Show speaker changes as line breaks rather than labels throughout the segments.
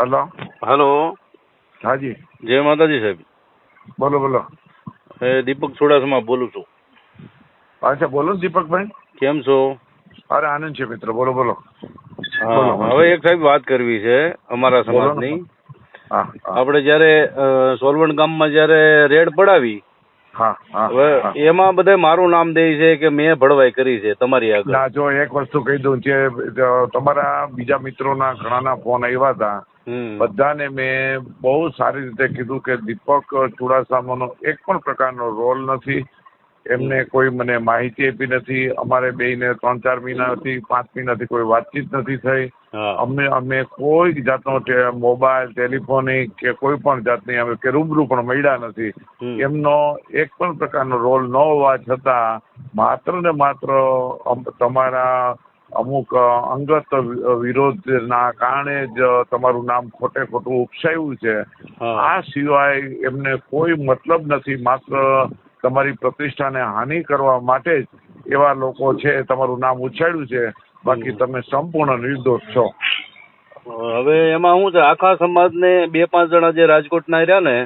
Hello.
Hello.
હાજી.
જય માતાજી સાહેબ.
બોલો બોલો.
દીપક ચુડાસમા બોલું છું.
અચ્છા, બોલો ને દીપકભાઈ.
કેમ છો?
અરે આનંદ છે મિત્ર, બોલો બોલો.
હા, હવે એક સાહેબ વાત કરવી છે અમારા
બોલો ને.
સમાજની.
હા હા
આપણે જયારે સોલવણ ગામમાં જયારે રેડ પડાવી,
હા હા
હવે
હા.
એમાં બધા મારું નામ દે છે કે મેં ભડવાઈ કરી છે તમારી આગળ.
ના, જો એક વસ્તુ કહી દઉં છે, તમારા બીજા મિત્રોના ઘણાના ફોન આવ્યા હતા. બધાને મેં બહુ સારી રીતે કીધું કે દીપક ચુડાસમાનો એક પણ પ્રકારનો રોલ નથી. એમને કોઈ મને માહિતી આપી નથી. અમારે બેયને 3-4 મહિનાથી 5 મહિનાથી કોઈ વાતચીત નથી થઈ. અમે કોઈ જાતનો મોબાઈલ, ટેલિફોનિક કે કોઈ પણ જાતની અમે કે રૂબરૂ પણ મળ્યા નથી. એમનો એક પણ પ્રકારનો રોલ ન હોવા છતાં માત્ર ને માત્ર તમારા અમુક અંગત વિરોધના કારણે જ તમારું નામ ખોટે ખોટું ઉપસાયું છે. આ સિવાય એમને કોઈ મતલબ નથી. માત્ર તમારી પ્રતિષ્ઠાને હાનિ કરવા માટે જ એવા લોકો છે તમારું નામ ઉછાળ્યું છે. બાકી તમે સંપૂર્ણ નિર્દોષ છો.
હવે એમાં શું છે, આખા સમાજને 2-5 જણા જે રાજકોટના રહ્યા ને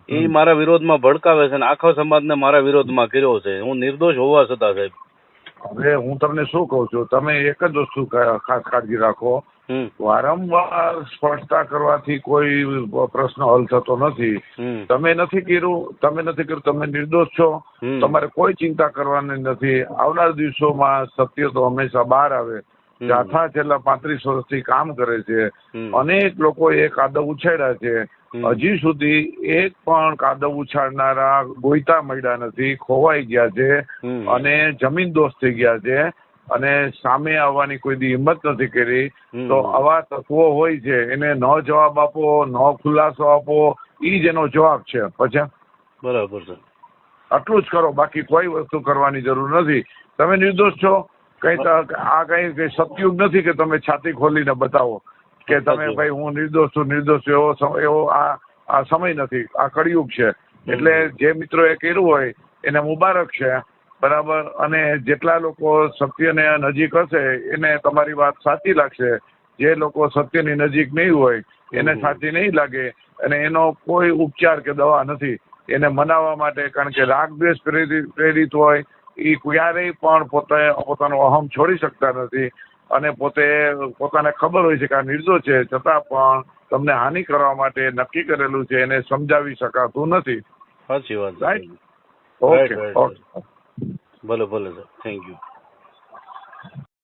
એ મારા વિરોધમાં ભડકાવે છે ને આખા સમાજને મારા વિરોધમાં કર્યો છે. હું નિર્દોષ હોવા છતાં સાહેબ.
હવે હું તમને શું કહું છું, તમે એક જ વસ્તુ ખાસ કાળજી રાખો. વારંવાર સ્પષ્ટતા કરવાથી કોઈ પ્રશ્ન હલ થતો નથી. તમે નથી કર્યું, તમે નિર્દોષ છો. તમારે કોઈ ચિંતા કરવાની નથી. આવનાર દિવસોમાં સત્ય તો હંમેશા બહાર આવે. જાથા છેલ્લા 35 વર્ષથી કામ કરે છે. અનેક લોકોએ કાદવ ઉછાળ્યા છે. હજી સુધી એક પણ કાદવ ઉછાળનારા ગોઈતા મળ્યા નથી. ખોવાઈ ગયા છે અને જમીન દોષ થઈ ગયા છે અને સામે આવવાની કોઈ દી હિંમત નથી કરી. તો આવા તત્વો હોય છે એને ન જવાબ આપો, ન ખુલાસો આપો, ઈ જ એનો જવાબ છે. પછી
બરાબર છે,
આટલું જ કરો. બાકી કોઈ વસ્તુ કરવાની જરૂર નથી. તમે નિર્દોષ છો. કઈ સતયુગ નથી કે તમે છાતી ખોલીને બતાવો કે તમે ભાઈ હું નિર્દોષ છું. એવો આ સમય નથી. આ કળિયુગ છે. એટલે જે મિત્રોએ કર્યું હોય એને મુબારક છે. બરાબર. અને જેટલા લોકો સત્યને નજીક હશે એને તમારી વાત સાચી લાગશે. જે લોકો સત્યની નજીક નહીં હોય એને સાચી નહીં લાગે. અને એનો કોઈ ઉપચાર કે દવા નથી એને મનાવવા માટે. કારણ કે રાગ દ્વેષ પ્રેરિત હોય એ ક્યારેય પણ પોતાનો અહમ છોડી શકતા નથી. અને પોતાને ખબર હોય છે કે આ નિર્દોષ છે, છતાં પણ તમને હાનિ કરવા માટે નક્કી કરેલું છે. એને સમજાવી શકાતું નથી.
સાચી વાત.
રાઈટ. ઓકે.
ભલે ભલે સર, થેન્ક યુ.